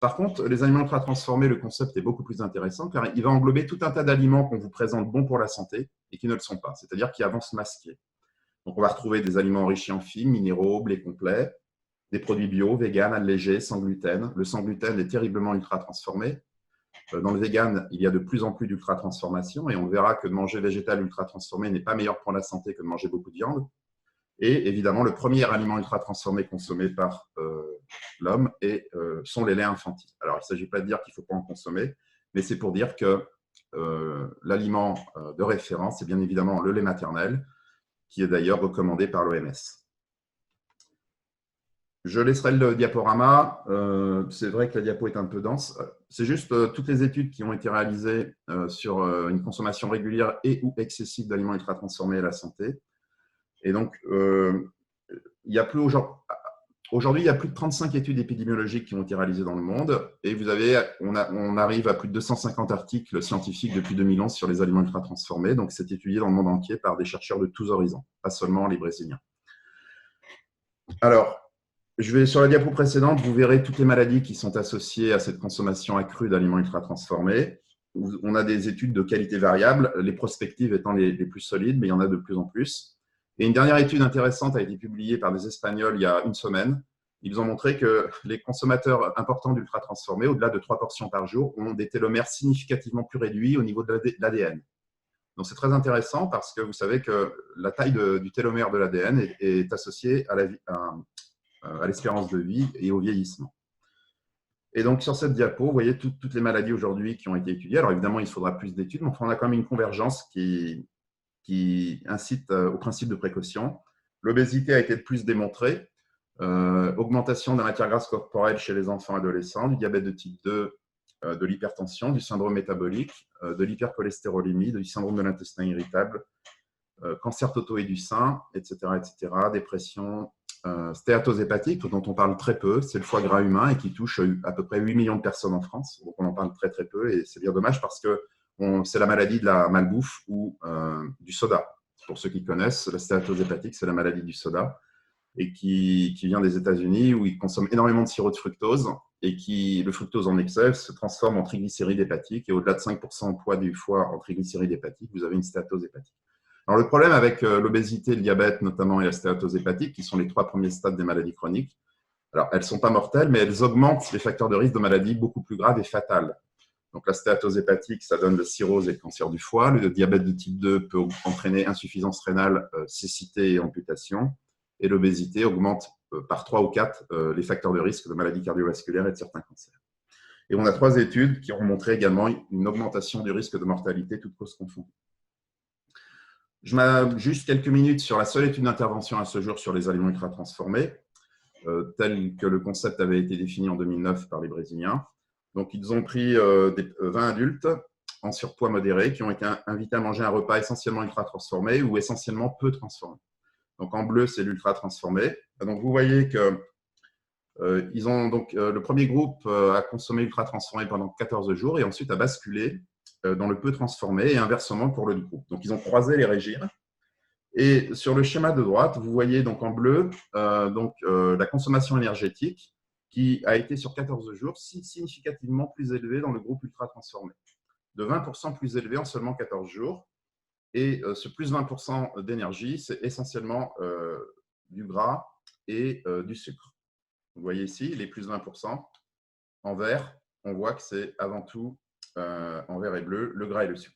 Par contre, les aliments ultra transformés, le concept est beaucoup plus intéressant car il va englober tout un tas d'aliments qu'on vous présente bons pour la santé et qui ne le sont pas, c'est-à-dire qui avancent masqués. Donc, on va retrouver des aliments enrichis en fibres, minéraux, blé complet, des produits bio, vegan, allégés, sans gluten. Le sans gluten est terriblement ultra transformé. Dans le vegan, il y a de plus en plus d'ultra transformation et on verra que de manger végétal ultra transformé n'est pas meilleur pour la santé que de manger beaucoup de viande. Et évidemment, le premier aliment ultra transformé consommé par l'homme sont les laits infantiles. Alors, il ne s'agit pas de dire qu'il ne faut pas en consommer, mais c'est pour dire que l'aliment de référence, c'est bien évidemment le lait maternel, qui est d'ailleurs recommandé par l'OMS. Je laisserai le diaporama. C'est vrai que la diapo est un peu dense. C'est juste toutes les études qui ont été réalisées sur une consommation régulière et ou excessive d'aliments ultra transformés à la santé. Et donc, il y a plus aujourd'hui, il y a plus de 35 études épidémiologiques qui ont été réalisées dans le monde. Et on arrive à plus de 250 articles scientifiques depuis 2011 sur les aliments ultra transformés. Donc, c'est étudié dans le monde entier par des chercheurs de tous horizons, pas seulement les Brésiliens. Alors, sur la diapo précédente, vous verrez toutes les maladies qui sont associées à cette consommation accrue d'aliments ultra transformés. On a des études de qualité variable, les prospectives étant les plus solides, mais il y en a de plus en plus. Et une dernière étude intéressante a été publiée par des Espagnols il y a une semaine. Ils ont montré que les consommateurs importants d'ultra transformés, au-delà de 3 portions par jour, ont des télomères significativement plus réduits au niveau de l'ADN. Donc, c'est très intéressant parce que vous savez que la taille du télomère de l'ADN est associée à l'espérance de vie et au vieillissement. Et donc, sur cette diapo, vous voyez toutes les maladies aujourd'hui qui ont été étudiées. Alors, évidemment, il faudra plus d'études, mais on a quand même une convergence qui incite au principe de précaution. L'obésité a été de plus démontrée. Augmentation de la matière grasse corporelle chez les enfants et adolescents, du diabète de type 2, de l'hypertension, du syndrome métabolique, de l'hypercholestérolémie, du syndrome de l'intestin irritable, cancer totaux et du sein, etc., dépression, stéatose hépatique, dont on parle très peu, c'est le foie gras humain et qui touche à peu près 8 millions de personnes en France. Donc, on en parle très, très peu et c'est bien dommage parce que c'est la maladie de la malbouffe ou du soda. Pour ceux qui connaissent, la stéatose hépatique, c'est la maladie du soda et qui vient des États-Unis où ils consomment énormément de sirop de fructose et le fructose en excès se transforme en triglycérides hépatiques et au-delà de 5% de poids du foie en triglycérides hépatiques, vous avez une stéatose hépatique. Alors, le problème avec l'obésité, le diabète notamment et la stéatose hépatique, qui sont les 3 premiers stades des maladies chroniques, alors elles ne sont pas mortelles, mais elles augmentent les facteurs de risque de maladies beaucoup plus graves et fatales. Donc, la stéatose hépatique, ça donne la cirrhose et le cancer du foie. Le diabète de type 2 peut entraîner insuffisance rénale, cécité et amputation. Et l'obésité augmente par 3 ou 4 les facteurs de risque de maladies cardiovasculaires et de certains cancers. Et on a 3 études qui ont montré également une augmentation du risque de mortalité, toutes causes confondues. Je mets juste quelques minutes sur la seule étude d'intervention à ce jour sur les aliments ultra transformés, tel que le concept avait été défini en 2009 par les Brésiliens. Donc, ils ont pris 20 adultes en surpoids modéré qui ont été invités à manger un repas essentiellement ultra transformé ou essentiellement peu transformé. Donc, en bleu, c'est l'ultra transformé. Donc, vous voyez que le premier groupe a consommé ultra transformé pendant 14 jours et ensuite a basculé dans le peu transformé et inversement pour le groupe. Donc, ils ont croisé les régimes. Et sur le schéma de droite, vous voyez donc en bleu la consommation énergétique qui a été sur 14 jours significativement plus élevée dans le groupe ultra transformé, de 20% plus élevée en seulement 14 jours. Et ce plus 20% d'énergie, c'est essentiellement du gras et du sucre. Vous voyez ici, les plus 20%. En vert, on voit que c'est avant tout, en vert et bleu, le gras et le sucre.